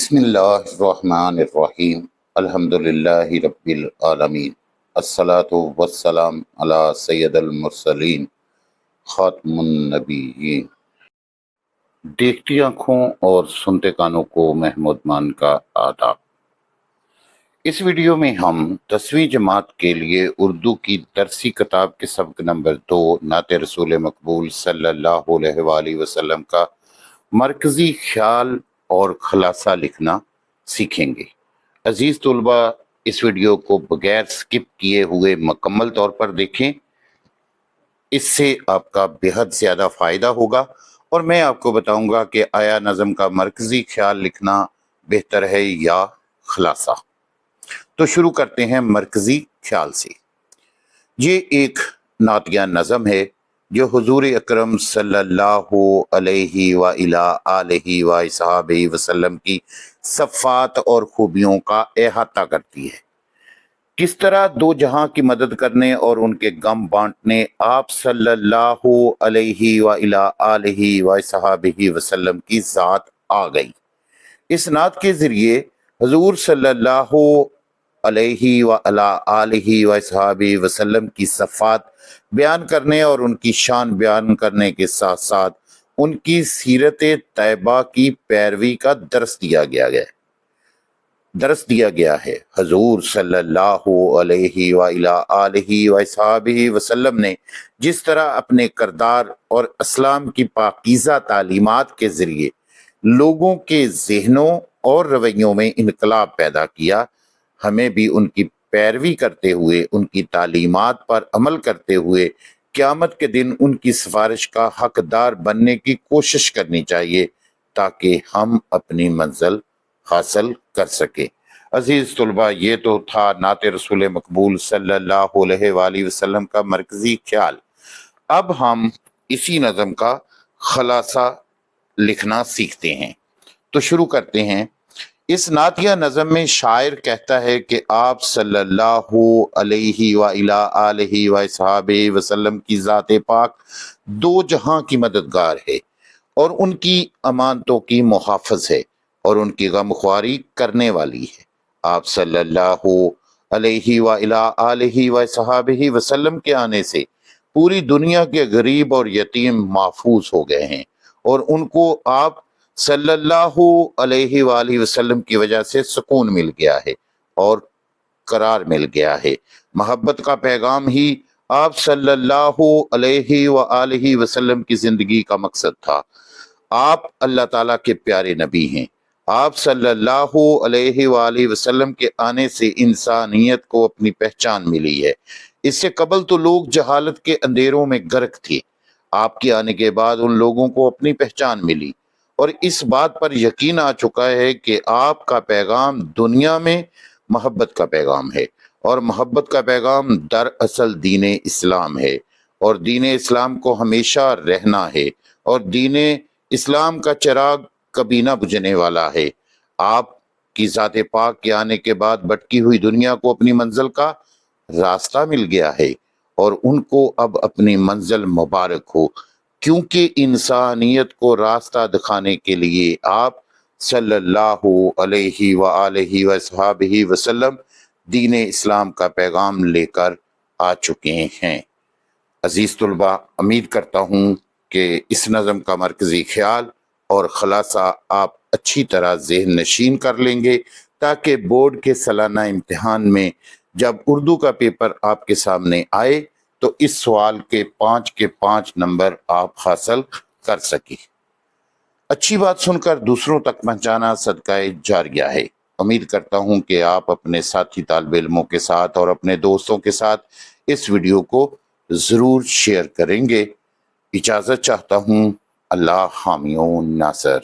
بسم اللہ الرحمن الرحیم الحمدللہ رب العالمین الصلاۃ والسلام علی سید المرسلین خاتم النبیین۔ دیکھتی آنکھوں اور سنتے کانوں کو محمود مان کا آداب۔ اس ویڈیو میں ہم 10ویں جماعت کے لیے اردو کی درسی کتاب کے سبق نمبر 2 نعت رسول مقبول صلی اللہ علیہ وآلہ وسلم کا مرکزی خیال اور خلاصہ لکھنا سیکھیں گے۔ عزیز طلبہ، اس ویڈیو کو بغیر سکپ کیے ہوئے مکمل طور پر دیکھیں، اس سے آپ کا بہت زیادہ فائدہ ہوگا، اور میں آپ کو بتاؤں گا کہ آیا نظم کا مرکزی خیال لکھنا بہتر ہے یا خلاصہ۔ تو شروع کرتے ہیں مرکزی خیال سے۔ یہ ایک نعتیہ نظم ہے جو حضور اکرم صلی اللہ علیہ وآلہ وصحبہ وسلم کی صفات اور خوبیوں کا احاطہ کرتی ہے۔ کس طرح دو جہاں کی مدد کرنے اور ان کے غم بانٹنے آپ صلی اللہ علیہ وآلہ وصحبہ وسلم کی ذات آ گئی۔ اس نعت کے ذریعے حضور صلی اللہ علیہ وآلہ وصحبہ وسلم کی صفات بیان کرنے اور ان کی شان بیان کرنے کے ساتھ ساتھ ان کی سیرت طیبہ کی پیروی کا درس دیا گیا ہے۔ حضور صلی اللہ علیہ وآلہ وصحبہ وسلم نے جس طرح اپنے کردار اور اسلام کی پاکیزہ تعلیمات کے ذریعے لوگوں کے ذہنوں اور رویوں میں انقلاب پیدا کیا، ہمیں بھی ان کی پیروی کرتے ہوئے، ان کی تعلیمات پر عمل کرتے ہوئے قیامت کے دن ان کی سفارش کا حقدار بننے کی کوشش کرنی چاہیے تاکہ ہم اپنی منزل حاصل کر سکیں۔ عزیز طلبہ، یہ تو تھا نعت رسول مقبول صلی اللہ علیہ وآلہ وسلم کا مرکزی خیال۔ اب ہم اسی نظم کا خلاصہ لکھنا سیکھتے ہیں، تو شروع کرتے ہیں۔ اس نعتیہ نظم میں شاعر کہتا ہے کہ آپ صلی اللہ علیہ وآلہ وصحبہ وسلم کی ذات پاک دو جہاں کی مددگار ہے اور ان کی امانتوں کی محافظ ہے اور ان کی غمخواری کرنے والی ہے۔ آپ صلی اللہ علیہ وآلہ وصحبہ وسلم کے آنے سے پوری دنیا کے غریب اور یتیم محفوظ ہو گئے ہیں، اور ان کو آپ صلی اللہ علیہ وآلہ وسلم کی وجہ سے سکون مل گیا ہے اور قرار مل گیا ہے۔ محبت کا پیغام ہی آپ صلی اللہ علیہ وآلہ وسلم کی زندگی کا مقصد تھا۔ آپ اللہ تعالیٰ کے پیارے نبی ہیں۔ آپ صلی اللہ علیہ وآلہ وسلم کے آنے سے انسانیت کو اپنی پہچان ملی ہے۔ اس سے قبل تو لوگ جہالت کے اندھیروں میں غرق تھے۔ آپ کے آنے کے بعد ان لوگوں کو اپنی پہچان ملی، اور اس بات پر یقین آ چکا ہے کہ آپ کا پیغام دنیا میں محبت کا پیغام ہے، اور محبت کا پیغام دراصل دین اسلام ہے، اور دین اسلام کو ہمیشہ رہنا ہے، اور دین اسلام کا چراغ کبھی نہ بجھنے والا ہے۔ آپ کی ذات پاک کے آنے کے بعد بھٹکی ہوئی دنیا کو اپنی منزل کا راستہ مل گیا ہے، اور ان کو اب اپنی منزل مبارک ہو، کیونکہ انسانیت کو راستہ دکھانے کے لیے آپ صلی اللہ علیہ وآلہ وصحبہ وسلم دین اسلام کا پیغام لے کر آ چکے ہیں۔ عزیز طلبہ، امید کرتا ہوں کہ اس نظم کا مرکزی خیال اور خلاصہ آپ اچھی طرح ذہن نشین کر لیں گے، تاکہ بورڈ کے سالانہ امتحان میں جب اردو کا پیپر آپ کے سامنے آئے تو اس سوال کے 5 نمبر آپ حاصل کر سکیں۔ اچھی بات سن کر دوسروں تک پہنچانا صدقہ جاریہ ہے۔ امید کرتا ہوں کہ آپ اپنے ساتھی طالب علموں کے ساتھ اور اپنے دوستوں کے ساتھ اس ویڈیو کو ضرور شیئر کریں گے۔ اجازت چاہتا ہوں۔ اللہ حامی و ناصر۔